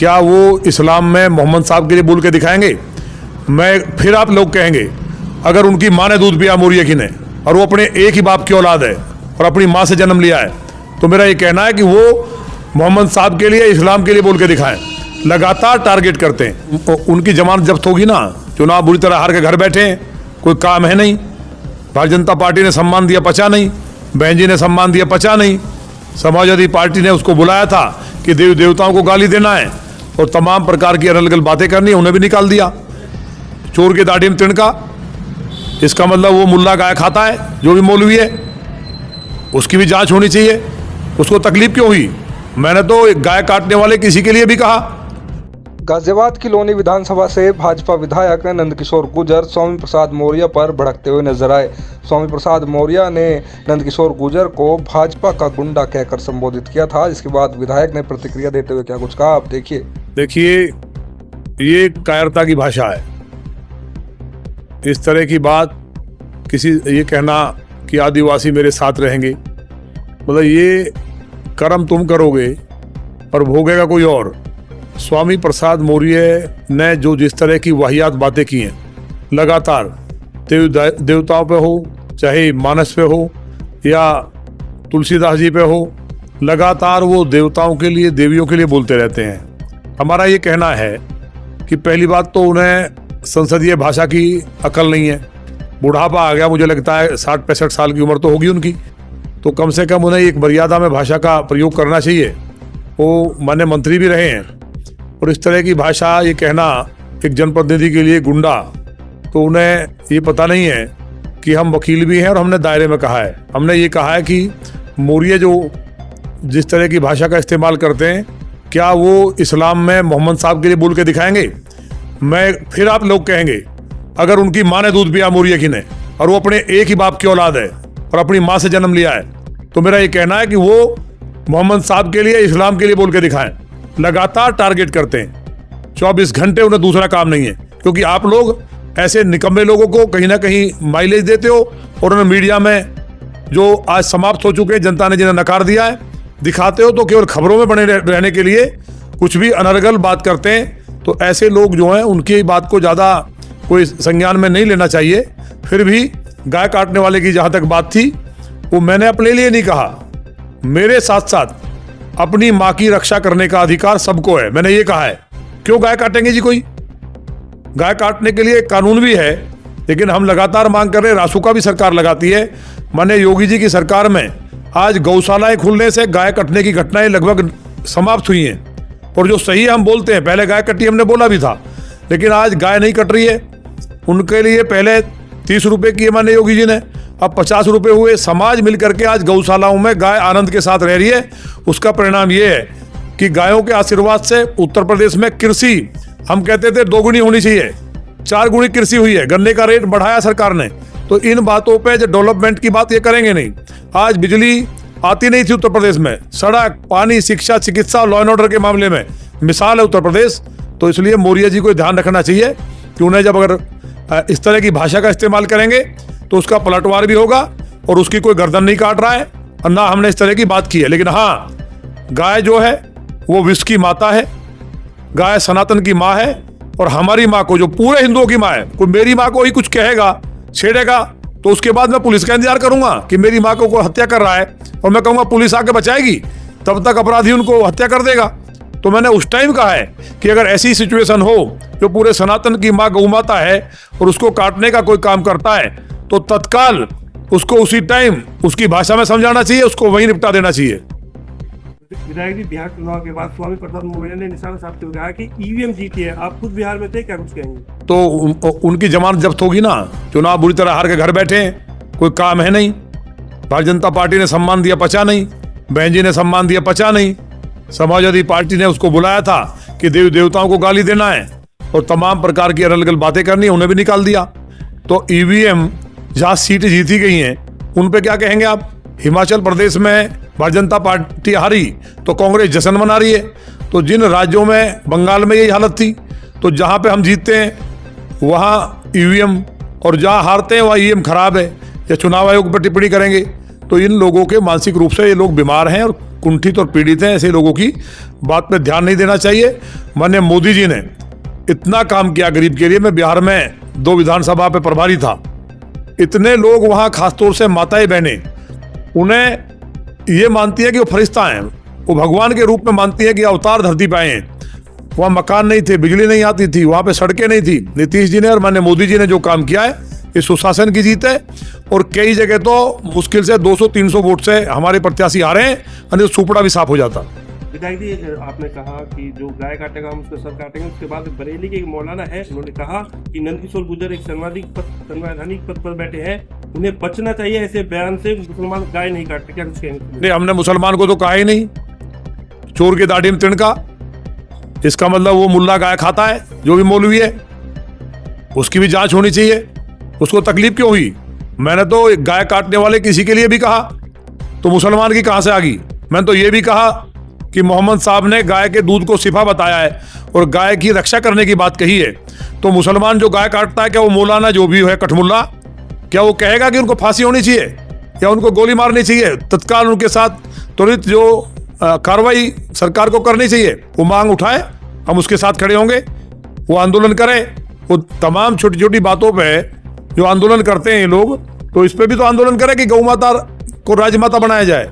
क्या वो इस्लाम में मोहम्मद साहब के लिए बोल के दिखाएंगे? फिर आप लोग कहेंगे अगर उनकी माँ ने दूध पिया मौर्य की ने और वो अपने एक ही बाप की औलाद है और अपनी माँ से जन्म लिया है, तो मेरा ये कहना है कि वो मोहम्मद साहब के लिए, इस्लाम के लिए बोल के दिखाएं। लगातार टारगेट करते हैं। उनकी जमानत जब्त होगी ना, चुनाव बुरी तरह हार के घर बैठे हैं, कोई काम है नहीं। भारतीय जनता पार्टी ने सम्मान दिया, पचा नहीं। बहन जी ने सम्मान दिया, पचा नहीं। समाजवादी पार्टी ने उसको बुलाया था कि देवी देवताओं को गाली देना है और तमाम प्रकार की अलग अलग बातें करनी है, उन्हें भी निकाल दिया। चोर के दाढ़ी में तिनका, इसका मतलब वो मुल्ला गाय खाता है, जो भी मौलवी है उसकी भी जांच होनी चाहिए। उसको तकलीफ क्यों हुई? मैंने तो गाय काटने वाले किसी के लिए भी कहा। गाजियाबाद की लोनी विधानसभा से भाजपा विधायक नंदकिशोर गुर्जर स्वामी प्रसाद मौर्य पर भड़कते हुए नजर आए। स्वामी प्रसाद मौर्य ने नंदकिशोर गुर्जर को भाजपा का गुंडा कहकर संबोधित किया था, जिसके बाद विधायक ने प्रतिक्रिया देते हुए क्या कुछ कहा, आप देखिए। ये कायरता की भाषा है। इस तरह की बात ये कहना कि आदिवासी मेरे साथ रहेंगे, मतलब ये कर्म तुम करोगे और भोगेगा कोई और। स्वामी प्रसाद मौर्य ने जो जिस तरह की वाहियात बातें की हैं, लगातार देवताओं पे हो, चाहे मानस पे हो या तुलसीदास जी पे हो, लगातार वो देवताओं के लिए, देवियों के लिए बोलते रहते हैं। हमारा ये कहना है कि पहली बात तो उन्हें संसदीय भाषा की अकल नहीं है। बुढ़ापा आ गया, मुझे लगता है 60-65 साल की उम्र तो होगी उनकी, तो कम से कम उन्हें एक मर्यादा में भाषा का प्रयोग करना चाहिए। वो माननीय मंत्री भी रहे हैं और इस तरह की भाषा ये कहना एक जनप्रतिनिधि के लिए गुंडा, तो उन्हें ये पता नहीं है कि हम वकील भी हैं और हमने दायरे में कहा है। हमने ये कहा है कि मौर्य जो जिस तरह की भाषा का इस्तेमाल करते हैं, क्या वो इस्लाम में मोहम्मद साहब के लिए बोल के दिखाएंगे? फिर आप लोग कहेंगे अगर उनकी माँ ने दूध पिया मौर्य की ने और वो अपने एक ही बाप की औलाद है और अपनी माँ से जन्म लिया है, तो मेरा ये कहना है कि वो मोहम्मद साहब के लिए, इस्लाम के लिए बोल के दिखाएं। लगातार टारगेट करते हैं, 24 घंटे उन्हें दूसरा काम नहीं है, क्योंकि आप लोग ऐसे निकम्मे लोगों को कहीं ना कहीं माइलेज देते हो और उन्हें मीडिया में जो आज समाप्त हो चुके हैं, जनता ने जिन्हें नकार दिया है, दिखाते हो तो केवल खबरों में बने रहने के लिए कुछ भी अनर्गल बात करते हैं। तो ऐसे लोग जो हैं उनकी बात को ज़्यादा कोई संज्ञान में नहीं लेना चाहिए। फिर भी गाय काटने वाले की जहाँ तक बात थी, वो मैंने अपने लिए नहीं कहा। मेरे साथ साथ अपनी माँ की रक्षा करने का अधिकार सबको है, मैंने ये कहा है। क्यों गाय काटेंगे जी? कोई गाय काटने के लिए कानून भी है, लेकिन हम लगातार मांग कर रहे हैं। रासुका भी सरकार लगाती है। माननीय योगी जी की सरकार में आज गौशालाएं खुलने से गाय कटने की घटनाएं लगभग समाप्त हुई हैं। और जो सही हम बोलते हैं, पहले गाय कटी हमने बोला भी था, लेकिन आज गाय नहीं कट रही है। उनके लिए पहले 30 रुपए किए माननीय योगी जी ने, अब 50 रुपए हुए। समाज मिलकर के आज गौशालाओं में गाय आनंद के साथ रह रही है। उसका परिणाम ये है कि गायों के आशीर्वाद से उत्तर प्रदेश में कृषि, हम कहते थे 2 गुनी होनी चाहिए, 4 गुनी कृषि हुई है। गन्ने का रेट बढ़ाया सरकार ने। तो इन बातों पे जो डेवलपमेंट की बात ये करेंगे नहीं। आज बिजली आती नहीं थी उत्तर प्रदेश में, सड़क, पानी, शिक्षा, चिकित्सा, लॉ एंड ऑर्डर के मामले में मिसाल है उत्तर प्रदेश। तो इसलिए मौर्य जी को ध्यान रखना चाहिए कि उन्हें जब अगर इस तरह की भाषा का इस्तेमाल करेंगे तो उसका पलटवार भी होगा और उसकी कोई गर्दन नहीं काट रहा है और ना हमने इस तरह की बात की है। लेकिन हाँ, गाय जो है वो विश्व की माता है, गाय सनातन की माँ है और हमारी माँ को, जो पूरे हिंदुओं की माँ है, कोई मेरी माँ को ही कुछ कहेगा, छेड़ेगा, तो उसके बाद मैं पुलिस का इंतजार करूंगा कि मेरी माँ को कोई हत्या कर रहा है और मैं कहूँगा पुलिस आके बचाएगी, तब तक अपराधी उनको हत्या कर देगा। तो मैंने उस टाइम कहा है कि अगर ऐसी सिचुएशन हो जो पूरे सनातन की माँ गौ माता है और उसको काटने का कोई काम करता है, तो तत्काल उसको उसी टाइम उसकी भाषा में समझाना चाहिए, उसको वहीं निपटा देना चाहिए। विधायक जी, बिहार चुनाव के बाद स्वामी प्रसाद मौर्य ने निशाना साधते हुए कहा कि ईवीएम जीती है। आप खुद बिहार में थे, क्या कुछ कहेंगे? तो उनकी जमानत जब्त होगी ना, चुनाव बुरी तरह हार के घर बैठे हैं, कोई काम है नहीं। भारतीय जनता पार्टी ने सम्मान दिया, पचा नहीं। बहन जी ने सम्मान दिया, पचा नहीं। समाजवादी पार्टी ने उसको बुलाया था कि देवी देवताओं को गाली देना है और तमाम प्रकार की अलग अलग बातें करनी है, उन्हें भी निकाल दिया। तो ईवीएम जहाँ सीटें जीती गई हैं उन पे क्या कहेंगे आप? हिमाचल प्रदेश में भारतीय जनता पार्टी हारी तो कांग्रेस जश्न मना रही है। तो जिन राज्यों में, बंगाल में यही हालत थी, तो जहाँ पे हम जीतते हैं वहाँ ईवीएम और जहाँ हारते हैं वहाँ ईवीएम खराब है या चुनाव आयोग पर टिप्पणी करेंगे। तो इन लोगों के मानसिक रूप से ये लोग बीमार हैं और कुंठित और पीड़ित हैं, ऐसे लोगों की बात पे ध्यान नहीं देना चाहिए। माननीय मोदी जी ने इतना काम किया गरीब के लिए। मैं बिहार में 2 विधानसभा पे प्रभारी था। इतने लोग वहाँ, खासतौर से माताएं बहनें, उन्हें ये मानती है कि वो फरिश्ता हैं, वो भगवान के रूप में मानती है कि अवतार धरती पे आए हैं। वहाँ मकान नहीं थे, बिजली नहीं आती थी, वहाँ पे सड़कें नहीं थी। नीतीश जी ने और माननीय मोदी जी ने जो काम किया है, ये सुशासन की जीत है। और कई जगह तो मुश्किल से 200-300 वोट से हमारे प्रत्याशी आ रहे हैं, यानी सुपड़ा भी साफ हो जाता। विधायक जी, आपने कहा कि जो गाय काटेगा हम उसका सर काटेंगे। उसके बाद बरेली के एक मौलाना है, उन्होंने कहा कि नंदकिशोर गुर्जर एक संवैधानिक पद पर बैठे हैं, उन्हें बचना चाहिए ऐसे बयान से। मुसलमान गाय नहीं काटते, क्या कुछ कहेंगे? नहीं, हमने मुसलमान को तो कहा ही नहीं। चोर के दाढ़ी में तिनका, इसका मतलब वो मुल्ला गाय खाता है, जो भी मौलवी है। उसकी भी जांच होनी चाहिए। उसको तकलीफ क्यों हुई? मैंने तो गाय काटने वाले किसी के लिए भी कहा, तो मुसलमान की कहां से आ गई? मैंने तो ये भी कहा कि मोहम्मद साहब ने गाय के दूध को शिफा बताया है और गाय की रक्षा करने की बात कही है। तो मुसलमान जो गाय काटता है, क्या वो मौलाना जो भी है कठमुल्ला, क्या वो कहेगा कि उनको फांसी होनी चाहिए या उनको गोली मारनी चाहिए? तत्काल उनके साथ त्वरित जो कार्रवाई सरकार को करनी चाहिए, वो मांग उठाए, हम उसके साथ खड़े होंगे। वो आंदोलन करें। वो तमाम छोटी छोटी बातों पे जो आंदोलन करते हैं ये लोग, तो इस पे भी तो आंदोलन करें कि गौ माता को राजमाता बनाया जाए।